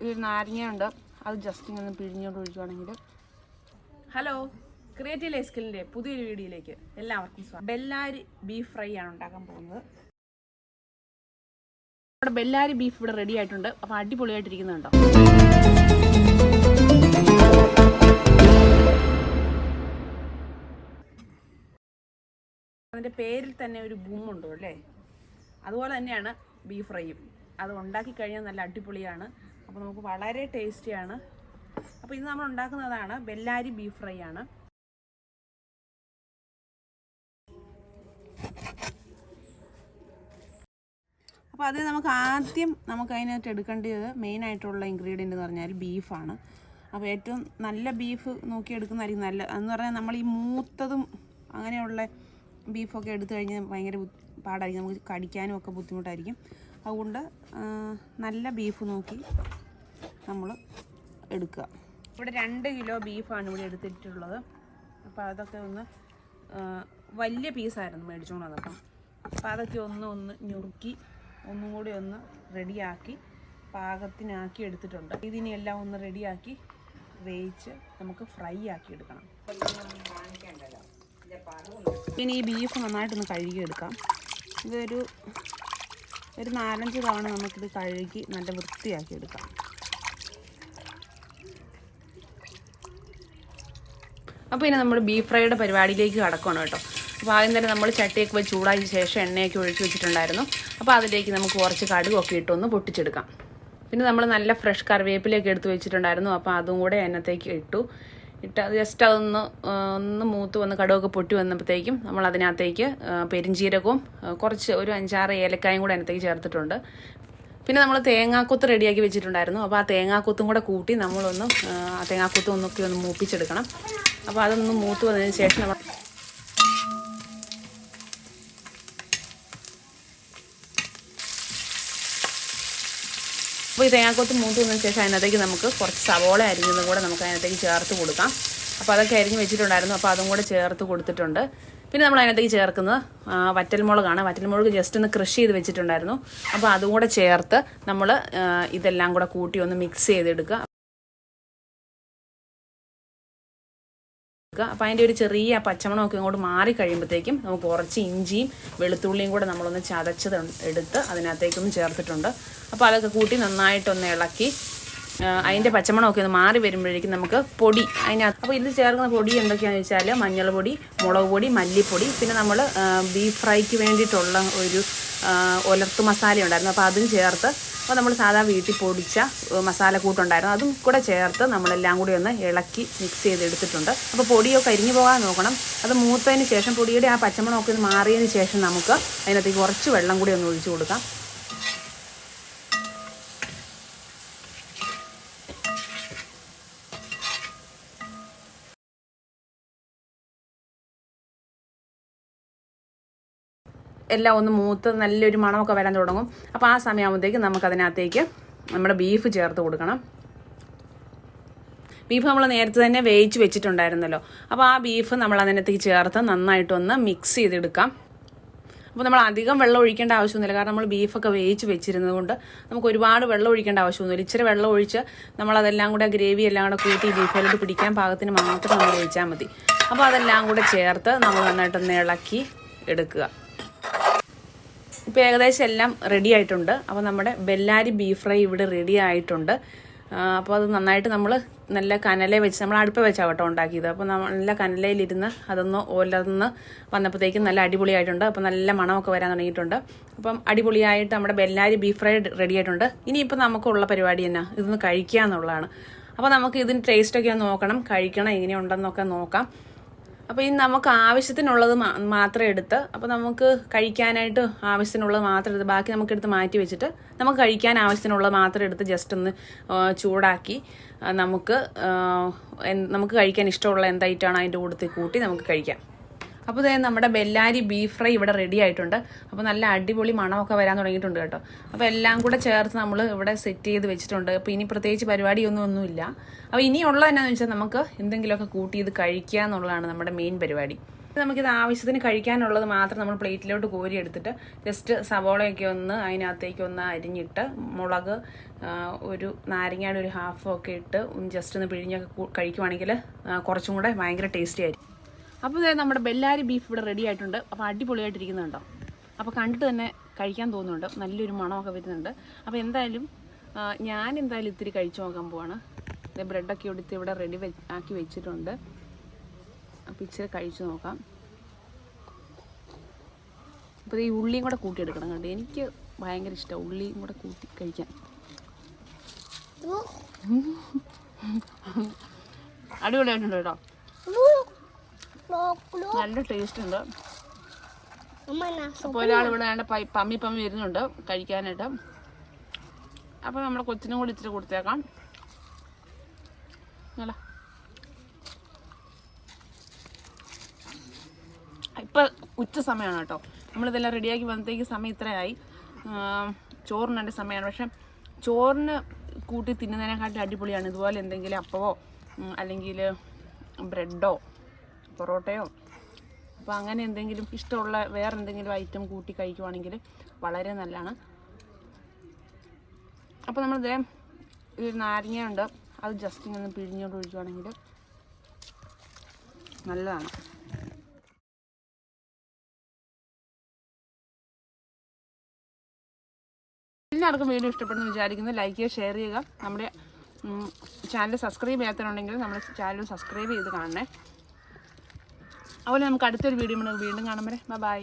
ഒരു നാരങ്ങയുണ്ട്, അത് ജസ്റ്റ് ഇങ്ങനെ പിഴിഞ്ഞോണ്ട് ഒഴിക്കുകയാണെങ്കിൽ. ഹലോ, ക്രിയേറ്റീവ് ലൈഫ് സ്കില്ലിൻ്റെ പുതിയൊരു വീഡിയോയിലേക്ക് എല്ലാവർക്കും സ്വാഗതം. ബെല്ലാരി ബീഫ് ഫ്രൈ ആണ് ഉണ്ടാക്കാൻ പോകുന്നത്. നമ്മുടെ ബെല്ലാരി ബീഫ് ഇവിടെ റെഡി ആയിട്ടുണ്ട്. അപ്പോൾ അടിപൊളിയായിട്ടിരിക്കുന്നുണ്ടോ? അതിൻ്റെ പേരിൽ തന്നെ ഒരു ഗുമ്മുണ്ടോ അല്ലേ? അതുപോലെ തന്നെയാണ് ബീഫ് ഫ്രൈയും. അത് ഉണ്ടാക്കി കഴിഞ്ഞാൽ നല്ല അടിപൊളിയാണ്. അപ്പോൾ നമുക്ക് വളരെ ടേസ്റ്റിയാണ്. അപ്പോൾ ഇത് നമ്മൾ ഉണ്ടാക്കുന്നതാണ് ബെല്ലാരി ബീഫ് ഫ്രൈ ആണ്. അപ്പോൾ അത് നമുക്ക് അതിനകത്ത് എടുക്കേണ്ടത് മെയിനായിട്ടുള്ള ഇൻഗ്രീഡിയൻ്റ് എന്ന് പറഞ്ഞാൽ ബീഫാണ്. അപ്പോൾ ഏറ്റവും നല്ല ബീഫ് നോക്കിയെടുക്കുന്നതായിരിക്കും നല്ല. എന്ന് പറഞ്ഞാൽ നമ്മൾ ഈ മൂത്തതും അങ്ങനെയുള്ള ബീഫൊക്കെ എടുത്തു കഴിഞ്ഞാൽ ഭയങ്കര പാടായിരിക്കും, നമുക്ക് കടിക്കാനും ഒക്കെ ബുദ്ധിമുട്ടായിരിക്കും. അതുകൊണ്ട് നല്ല ബീഫ് നോക്കി നമ്മൾ എടുക്കുക. ഇവിടെ 2 കിലോ ബീഫാണ് ഇവിടെ എടുത്തിട്ടുള്ളത്. അപ്പോൾ അതൊക്കെ ഒന്ന് വലിയ പീസായിരുന്നു മേടിച്ചുകൊണ്ട് വന്നപ്പം. അപ്പോൾ അതൊക്കെ ഒന്ന് ഞുറുക്കി ഒന്നും കൂടി ഒന്ന് റെഡിയാക്കി പാകത്തിനാക്കി എടുത്തിട്ടുണ്ട്. ഇതിനെല്ലാം ഒന്ന് റെഡിയാക്കി വേവിച്ച് നമുക്ക് ഫ്രൈ ആക്കി എടുക്കണം. പിന്നെ ഈ ബീഫ് നന്നായിട്ടൊന്ന് കഴുകിയെടുക്കാം. ഇതൊരു 4-5 തവണ നമുക്കിത് കഴുകി നല്ല വൃത്തിയാക്കി എടുക്കാം. അപ്പോൾ ഇനി നമ്മൾ ബീഫ് ഫ്രൈയുടെ പരിപാടിയിലേക്ക് കടക്കണം കേട്ടോ. അപ്പോൾ ആദ്യം തന്നെ നമ്മൾ ചട്ടിയൊക്കെ വെച്ച് ചൂടാക്കിയ ശേഷം എണ്ണയൊക്കെ ഒഴിച്ച് വെച്ചിട്ടുണ്ടായിരുന്നു. അപ്പോൾ അതിലേക്ക് നമുക്ക് കുറച്ച് കടുകൊക്കെ ഇട്ടൊന്ന് പൊട്ടിച്ചെടുക്കാം. പിന്നെ നമ്മൾ നല്ല ഫ്രഷ് കറിവേപ്പിലയൊക്കെ എടുത്ത് വെച്ചിട്ടുണ്ടായിരുന്നു. അപ്പോൾ അതും കൂടെ എണ്ണത്തേക്ക് ഇട്ട് അത് ജസ്റ്റ് ഒന്ന് മൂത്ത് വന്ന് കടുകൊക്കെ പൊട്ടി വന്നപ്പോഴത്തേക്കും നമ്മൾ അതിനകത്തേക്ക് പെരിഞ്ചീരകവും കുറച്ച് ഒരു 5-6 ഏലക്കായും കൂടെ അതിനകത്തേക്ക് ചേർത്തിട്ടുണ്ട്. പിന്നെ നമ്മൾ തേങ്ങാക്കൊത്ത് റെഡിയാക്കി വെച്ചിട്ടുണ്ടായിരുന്നു. അപ്പോൾ ആ തേങ്ങാക്കൊത്തും കൂടെ കൂട്ടി നമ്മളൊന്ന് ആ തേങ്ങാക്കൊത്തും ഒന്ന് മൂപ്പിച്ചെടുക്കണം. അപ്പോൾ അതൊന്ന് മൂത്ത് വന്നതിന് ശേഷം നമ്മൾ അപ്പോൾ ഈ തേങ്ങാക്കൊത്ത് മൂത്ത് വന്നതിന് ശേഷം അതിനകത്തേക്ക് നമുക്ക് കുറച്ച് സവോള അരിഞ്ഞതും കൂടെ നമുക്ക് അതിനകത്തേക്ക് ചേർത്ത് കൊടുക്കാം. അപ്പോൾ അതൊക്കെ അരിഞ്ഞ് വെച്ചിട്ടുണ്ടായിരുന്നു. അപ്പോൾ അതും കൂടെ ചേർത്ത് കൊടുത്തിട്ടുണ്ട്. പിന്നെ നമ്മൾ അതിനകത്തേക്ക് ചേർക്കുന്നത് വറ്റൽമുളകാണ്. വറ്റൽമുളക് ജസ്റ്റ് ഒന്ന് ക്രഷ് ചെയ്ത് വെച്ചിട്ടുണ്ടായിരുന്നു. അപ്പോൾ അതും കൂടെ ചേർത്ത് നമ്മൾ ഇതെല്ലാം കൂടെ കൂട്ടി ഒന്ന് മിക്സ് ചെയ്തെടുക്കുക. അപ്പോൾ അതിൻ്റെ ഒരു ചെറിയ പച്ചമണമൊക്കെ ഇങ്ങോട്ട് മാറി കഴിയുമ്പോഴത്തേക്കും നമുക്ക് കുറച്ച് ഇഞ്ചിയും വെളുത്തുള്ളിയും കൂടെ നമ്മളൊന്ന് ചതച്ചത് എടുത്ത് അതിനകത്തേക്കൊന്ന് ചേർത്തിട്ടുണ്ട്. അപ്പോൾ അതൊക്കെ കൂട്ടി നന്നായിട്ടൊന്ന് ഇളക്കി അതിൻ്റെ പച്ചമണമൊക്കെ ഒന്ന് മാറി വരുമ്പോഴേക്കും നമുക്ക് പൊടി അതിനകത്ത്. അപ്പോൾ ഇത് ചേർക്കുന്ന പൊടി എന്തൊക്കെയാണെന്ന് വെച്ചാൽ മഞ്ഞൾപ്പൊടി, മുളക് പൊടി, മല്ലിപ്പൊടി, പിന്നെ നമ്മൾ ബീഫ് ഫ്രൈക്ക് വേണ്ടിയിട്ടുള്ള ഒരു ഒലർത്ത് മസാല ഉണ്ടായിരുന്നു. അപ്പോൾ അതും ചേർത്ത്, അപ്പോൾ നമ്മൾ സാധാ വീട്ടിൽ പൊടിച്ച മസാല കൂട്ടുണ്ടായിരുന്നു, അതും കൂടെ ചേർത്ത് നമ്മളെല്ലാം കൂടി ഒന്ന് ഇളക്കി മിക്സ് ചെയ്തെടുത്തിട്ടുണ്ട്. അപ്പോൾ പൊടിയൊക്കെ അരിഞ്ഞു പോകാൻ നോക്കണം. അത് മൂത്തതിന് ശേഷം പൊടിയുടെ ആ പച്ചമണമൊക്കെ ഒന്ന് മാറിയതിന് ശേഷം നമുക്ക് അതിനകത്തേക്ക് കുറച്ച് വെള്ളം കൂടി ഒന്ന് ഒഴിച്ചു കൊടുക്കാം. എല്ലാം ഒന്ന് മൂത്ത് നല്ലൊരു മണമൊക്കെ വരാൻ തുടങ്ങും. അപ്പോൾ ആ സമയമാകുമ്പോഴത്തേക്ക് നമുക്കതിനകത്തേക്ക് നമ്മുടെ ബീഫ് ചേർത്ത് കൊടുക്കണം. ബീഫ് നമ്മൾ നേരത്തെ തന്നെ വേവിച്ച് വെച്ചിട്ടുണ്ടായിരുന്നല്ലോ. അപ്പോൾ ആ ബീഫ് നമ്മൾ അതിനകത്തേക്ക് ചേർത്ത് നന്നായിട്ടൊന്ന് മിക്സ് ചെയ്തെടുക്കാം. അപ്പോൾ നമ്മൾ അധികം വെള്ളം ഒഴിക്കേണ്ട ആവശ്യമൊന്നുമില്ല, കാരണം നമ്മൾ ബീഫൊക്കെ വേവിച്ച് വെച്ചിരുന്നത് കൊണ്ട് നമുക്ക് ഒരുപാട് വെള്ളം ഒഴിക്കേണ്ട ആവശ്യമൊന്നുമില്ല. ഇച്ചിരി വെള്ളം ഒഴിച്ച് നമ്മളതെല്ലാം കൂടെ ഗ്രേവി എല്ലാം കൂടെ കൂട്ടി ബീഫിലോട്ട് പിടിക്കാൻ പാകത്തിന് മാത്രം നമ്മൾ ഒഴിച്ചാൽ മതി. അപ്പോൾ അതെല്ലാം കൂടെ ചേർത്ത് നമ്മൾ നന്നായിട്ടൊന്ന് ഇളക്കി എടുക്കുക. ഇപ്പോൾ ഏകദേശം എല്ലാം റെഡി ആയിട്ടുണ്ട്. അപ്പോൾ നമ്മുടെ ബെല്ലാരി ബീഫ് ഫ്രൈ ഇവിടെ റെഡി ആയിട്ടുണ്ട്. അപ്പോൾ അത് നന്നായിട്ട് നമ്മൾ നല്ല കനലയിൽ വെച്ച് നമ്മൾ അടുപ്പ് വെച്ചാണ് കേട്ടോ ഉണ്ടാക്കിയത്. അപ്പോൾ നല്ല കനലയിലിരുന്ന് അതൊന്ന് ഒലർന്ന് വന്നപ്പോഴത്തേക്കും നല്ല അടിപൊളിയായിട്ടുണ്ട്. അപ്പോൾ നല്ല മണമൊക്കെ വരാൻ തുടങ്ങിയിട്ടുണ്ട്. അപ്പം അടിപൊളിയായിട്ട് നമ്മുടെ ബെല്ലാരി ബീഫ് ഫ്രൈ റെഡി ആയിട്ടുണ്ട്. ഇനിയിപ്പോൾ നമുക്കുള്ള പരിപാടി തന്നെ ഇതൊന്ന് കഴിക്കുക എന്നുള്ളതാണ്. അപ്പോൾ നമുക്ക് ഇതിന് ടേസ്റ്റൊക്കെ ഒന്ന് നോക്കണം, കഴിക്കണം, എങ്ങനെയുണ്ടെന്നൊക്കെ നോക്കാം. അപ്പോൾ ഇനി നമുക്ക് ആവശ്യത്തിനുള്ളത് മാത്രം എടുത്ത്, അപ്പോൾ നമുക്ക് കഴിക്കാനായിട്ട് ആവശ്യത്തിനുള്ളത് മാത്രം എടുത്ത് ബാക്കി നമുക്കെടുത്ത് മാറ്റി വെച്ചിട്ട് നമുക്ക് കഴിക്കാൻ ആവശ്യത്തിനുള്ളത് മാത്രം എടുത്ത് ജസ്റ്റ് ഒന്ന് ചൂടാക്കി നമുക്ക് കഴിക്കാൻ ഇഷ്ടമുള്ള എന്തായിട്ടാണ് അതിൻ്റെ കൂട്ടത്തിൽ കൂട്ടി നമുക്ക് കഴിക്കാം. അപ്പോൾ ഇതേ നമ്മുടെ ബെല്ലാരി ബീഫ് ഫ്രൈ ഇവിടെ റെഡി ആയിട്ടുണ്ട്. അപ്പോൾ നല്ല അടിപൊളി മണമൊക്കെ വരാൻ തുടങ്ങിയിട്ടുണ്ട് കേട്ടോ. അപ്പോൾ എല്ലാം കൂടെ ചേർത്ത് നമ്മൾ ഇവിടെ സെറ്റ് ചെയ്ത് വെച്ചിട്ടുണ്ട്. അപ്പോൾ ഇനി പ്രത്യേകിച്ച് പരിപാടിയൊന്നുമില്ല. അപ്പോൾ ഇനിയുള്ളത് എന്നാന്ന് വെച്ചാൽ നമുക്ക് എന്തെങ്കിലുമൊക്കെ കൂട്ടി ഇത് കഴിക്കുക എന്നുള്ളതാണ് നമ്മുടെ മെയിൻ പരിപാടി. നമുക്കിത് ആവശ്യത്തിന് കഴിക്കാനുള്ളത് മാത്രം നമ്മൾ പ്ലേറ്റിലോട്ട് കോരി എടുത്തിട്ട് ജസ്റ്റ് സവോളയൊക്കെ ഒന്ന് അതിനകത്തേക്ക് ഒന്ന് അരിഞ്ഞിട്ട് മുളക് ഒരു നാരങ്ങയുടെ ഒരു ഹാഫൊക്കെ ഇട്ട് ജസ്റ്റ് ഒന്ന് പിഴിഞ്ഞൊക്കെ കഴിക്കുവാണെങ്കിൽ കുറച്ചും കൂടെ ഭയങ്കര ടേസ്റ്റി ആയിരിക്കും. അപ്പോൾ നമ്മുടെ ബെല്ലാരി ബീഫ് ഇവിടെ റെഡി ആയിട്ടുണ്ട്. അപ്പോൾ അടിപൊളിയായിട്ടിരിക്കുന്നുണ്ടോ? അപ്പോൾ കണ്ടിട്ട് തന്നെ കഴിക്കാൻ തോന്നുന്നുണ്ട്, നല്ലൊരു മണമൊക്കെ വരുന്നുണ്ട്. അപ്പോൾ എന്തായാലും ഞാൻ ഇത്തിരി കഴിച്ചു നോക്കാൻ പോവാണ്. ബ്രെഡൊക്കെ എടുത്ത് ഇവിടെ റെഡി ആക്കി വെച്ചിട്ടുണ്ട്. അപ്പോൾ ഇച്ചിരി കഴിച്ചു നോക്കാം. അപ്പോൾ ഈ ഉള്ളിയും കൂടെ കൂട്ടിയെടുക്കണം കണ്ട്, എനിക്ക് ഭയങ്കര ഇഷ്ടമാണ് ഉള്ളിയും കൂടെ കൂട്ടി കഴിക്കാൻ. അടിപൊളിയായിട്ടുണ്ട് കേട്ടോ, നല്ല ടേസ്റ്റ് ഉണ്ട്. അപ്പോൾ ഒരാളിവിടെ പമ്മി വരുന്നുണ്ട് കഴിക്കാനായിട്ട്. അപ്പോൾ നമ്മൾ കൊച്ചിനും കൂടി ഇച്ചിരി കൊടുത്തേക്കാം. അല്ല ഇപ്പം ഉച്ച സമയമാണ് കേട്ടോ. നമ്മളിതെല്ലാം റെഡിയാക്കി വന്നത്തേക്ക് സമയം ഇത്രയായി. ചോറിൻ്റെ സമയമാണ്. പക്ഷെ ചോറിന് കൂട്ടി തിന്നുന്നതിനെക്കാട്ടി അടിപൊളിയാണ് ഇതുപോലെ എന്തെങ്കിലും അപ്പവോ അല്ലെങ്കിൽ ബ്രെഡോ പൊറോട്ടയോ അപ്പോൾ അങ്ങനെ എന്തെങ്കിലും ഇഷ്ടമുള്ള വേറെ എന്തെങ്കിലും ഐറ്റം കൂട്ടി കഴിക്കുവാണെങ്കിൽ വളരെ നല്ലതാണ്. അപ്പോൾ നമ്മളിത് ഒരു നാരങ്ങയുണ്ട്, അത് ജസ്റ്റ് ഇങ്ങനെ പിഴിഞ്ഞോണ്ട് ഒഴിക്കുവാണെങ്കിൽ നല്ലതാണ്. എല്ലാവർക്കും വീഡിയോ ഇഷ്ടപ്പെടുന്നു വിചാരിക്കുന്നു. ലൈക്ക് ചെയ്യുക, ഷെയർ ചെയ്യുക. നമ്മുടെ ചാനൽ സബ്സ്ക്രൈബ് ചെയ്യാത്തതുണ്ടെങ്കിൽ നമ്മുടെ ചാനൽ സബ്സ്ക്രൈബ് ചെയ്ത് കാണണേ. അതുപോലെ നമുക്ക് അടുത്തൊരു വീഡിയോ വീണ്ടും കാണുമ്പോൾ ബൈ.